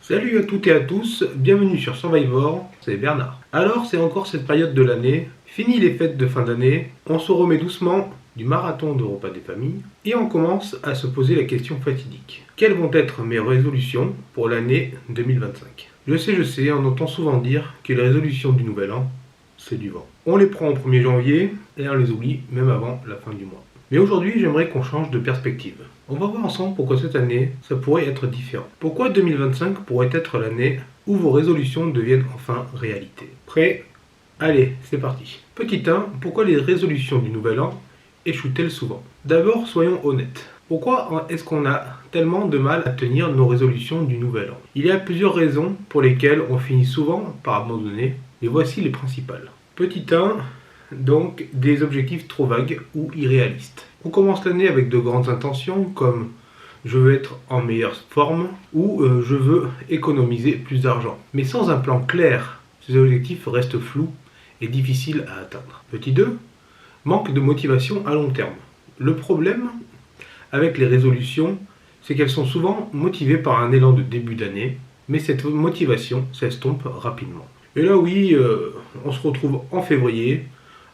Salut à toutes et à tous, bienvenue sur Survivor, c'est Bernard. Alors c'est encore cette période de l'année, fini les fêtes de fin d'année, on se remet doucement du marathon de repas des familles et on commence à se poser la question fatidique. Quelles vont être mes résolutions pour l'année 2025 ? Je sais, on entend souvent dire que les résolutions du nouvel an, c'est du vent. On les prend au 1er janvier et on les oublie même avant la fin du mois. Mais aujourd'hui, j'aimerais qu'on change de perspective. On va voir ensemble pourquoi cette année, ça pourrait être différent. Pourquoi 2025 pourrait être l'année où vos résolutions deviennent enfin réalité. Prêt ? Allez, c'est parti. Petit 1, pourquoi les résolutions du nouvel an échouent-elles souvent ? D'abord, soyons honnêtes. Pourquoi est-ce qu'on a tellement de mal à tenir nos résolutions du nouvel an ? Il y a plusieurs raisons pour lesquelles on finit souvent par abandonner, et voici les principales. Petit 1, donc des objectifs trop vagues ou irréalistes. On commence l'année avec de grandes intentions comme je veux être en meilleure forme ou je veux économiser plus d'argent. Mais sans un plan clair, ces objectifs restent flous et difficiles à atteindre. Petit 2, manque de motivation à long terme. Le problème avec les résolutions, c'est qu'elles sont souvent motivées par un élan de début d'année, mais cette motivation s'estompe rapidement. Et là oui, on se retrouve en février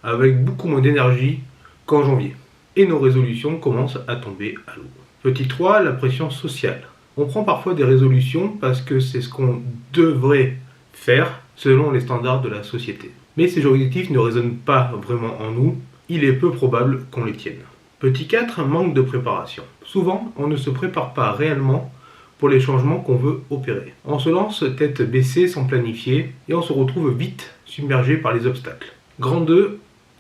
avec beaucoup moins d'énergie qu'en janvier. Et nos résolutions commencent à tomber à l'eau. Petit 3, la pression sociale. On prend parfois des résolutions parce que c'est ce qu'on devrait faire selon les standards de la société. Mais ces objectifs ne résonnent pas vraiment en nous, il est peu probable qu'on les tienne. Petit 4, manque de préparation. Souvent, on ne se prépare pas réellement pour les changements qu'on veut opérer. On se lance tête baissée sans planifier et on se retrouve vite submergé par les obstacles. Grand 2,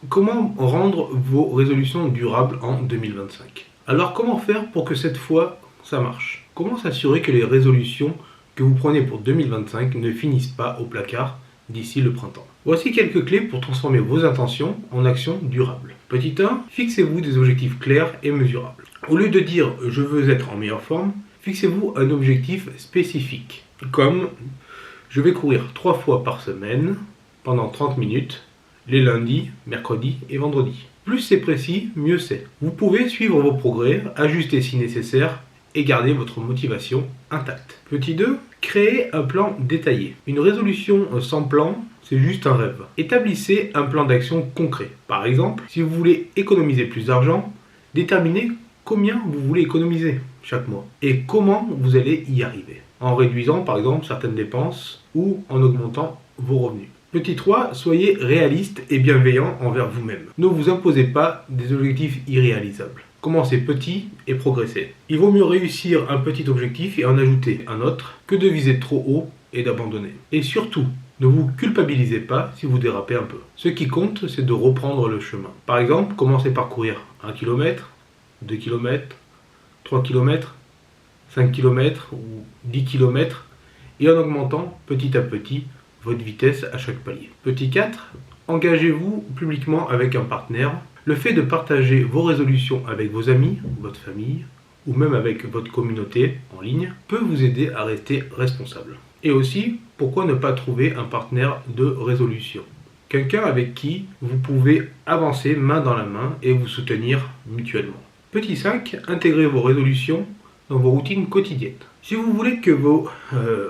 comment rendre vos résolutions durables en 2025 ? Alors comment faire pour que cette fois ça marche ? Comment s'assurer que les résolutions que vous prenez pour 2025 ne finissent pas au placard d'ici le printemps ? Voici quelques clés pour transformer vos intentions en actions durables. Petit 1, fixez-vous des objectifs clairs et mesurables. Au lieu de dire « je veux être en meilleure forme », fixez-vous un objectif spécifique, comme « je vais courir 3 fois par semaine pendant 30 minutes », les lundis, mercredis et vendredis. Plus c'est précis, mieux c'est. Vous pouvez suivre vos progrès, ajuster si nécessaire et garder votre motivation intacte. Petit 2, créez un plan détaillé. Une résolution sans plan, c'est juste un rêve. Établissez un plan d'action concret. Par exemple, si vous voulez économiser plus d'argent, déterminez combien vous voulez économiser chaque mois et comment vous allez y arriver. En réduisant par exemple certaines dépenses ou en augmentant vos revenus. Petit 3, soyez réaliste et bienveillant envers vous-même. Ne vous imposez pas des objectifs irréalisables. Commencez petit et progressez. Il vaut mieux réussir un petit objectif et en ajouter un autre que de viser trop haut et d'abandonner. Et surtout, ne vous culpabilisez pas si vous dérapez un peu. Ce qui compte, c'est de reprendre le chemin. Par exemple, commencez par courir 1 km, 2 km, 3 km, 5 km ou 10 km et en augmentant petit à petit votre vitesse à chaque palier. Petit 4, engagez-vous publiquement avec un partenaire. Le fait de partager vos résolutions avec vos amis, votre famille ou même avec votre communauté en ligne peut vous aider à rester responsable. Et aussi, pourquoi ne pas trouver un partenaire de résolution ? Quelqu'un avec qui vous pouvez avancer main dans la main et vous soutenir mutuellement. Petit 5, intégrez vos résolutions dans vos routines quotidiennes. Si vous voulez que vos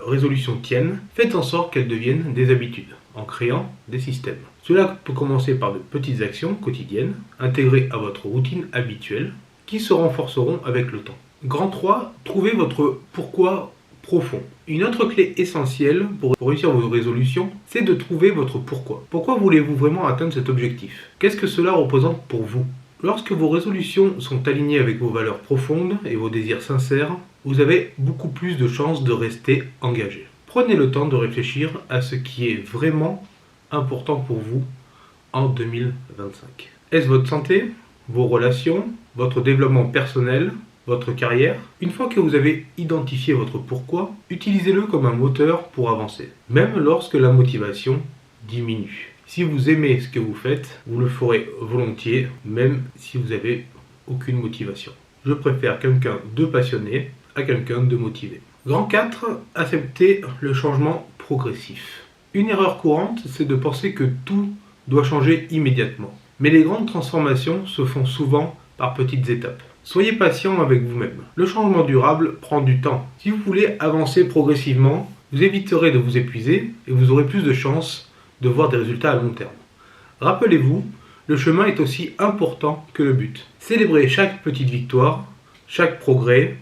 résolutions tiennent, faites en sorte qu'elles deviennent des habitudes, en créant des systèmes. Cela peut commencer par de petites actions quotidiennes, intégrées à votre routine habituelle, qui se renforceront avec le temps. Grand 3, trouvez votre pourquoi profond. Une autre clé essentielle pour réussir vos résolutions, c'est de trouver votre pourquoi. Pourquoi voulez-vous vraiment atteindre cet objectif ? Qu'est-ce que cela représente pour vous ? Lorsque vos résolutions sont alignées avec vos valeurs profondes et vos désirs sincères, vous avez beaucoup plus de chances de rester engagé. Prenez le temps de réfléchir à ce qui est vraiment important pour vous en 2025. Est-ce votre santé, vos relations, votre développement personnel, votre carrière ? Une fois que vous avez identifié votre pourquoi, utilisez-le comme un moteur pour avancer, même lorsque la motivation diminue. Si vous aimez ce que vous faites, vous le ferez volontiers, même si vous n'avez aucune motivation. Je préfère quelqu'un de passionné à quelqu'un de motivé. Grand 4, acceptez le changement progressif. Une erreur courante, c'est de penser que tout doit changer immédiatement. Mais les grandes transformations se font souvent par petites étapes. Soyez patient avec vous-même. Le changement durable prend du temps. Si vous voulez avancer progressivement, vous éviterez de vous épuiser et vous aurez plus de chances de voir des résultats à long terme. Rappelez-vous, le chemin est aussi important que le but. Célébrez chaque petite victoire, chaque progrès,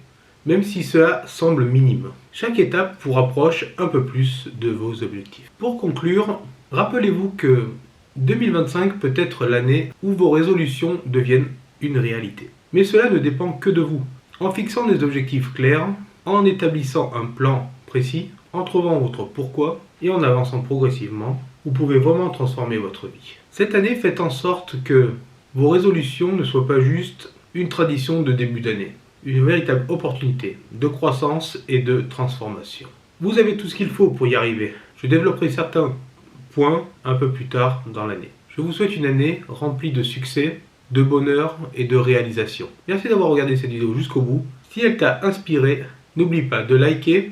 même si cela semble minime. Chaque étape vous rapproche un peu plus de vos objectifs. Pour conclure, rappelez-vous que 2025 peut être l'année où vos résolutions deviennent une réalité. Mais cela ne dépend que de vous. En fixant des objectifs clairs, en établissant un plan précis, en trouvant votre pourquoi et en avançant progressivement, vous pouvez vraiment transformer votre vie. Cette année, faites en sorte que vos résolutions ne soient pas juste une tradition de début d'année, une véritable opportunité de croissance et de transformation. Vous avez tout ce qu'il faut pour y arriver. Je développerai certains points un peu plus tard dans l'année. Je vous souhaite une année remplie de succès, de bonheur et de réalisation. Merci d'avoir regardé cette vidéo jusqu'au bout. Si elle t'a inspiré, n'oublie pas de liker,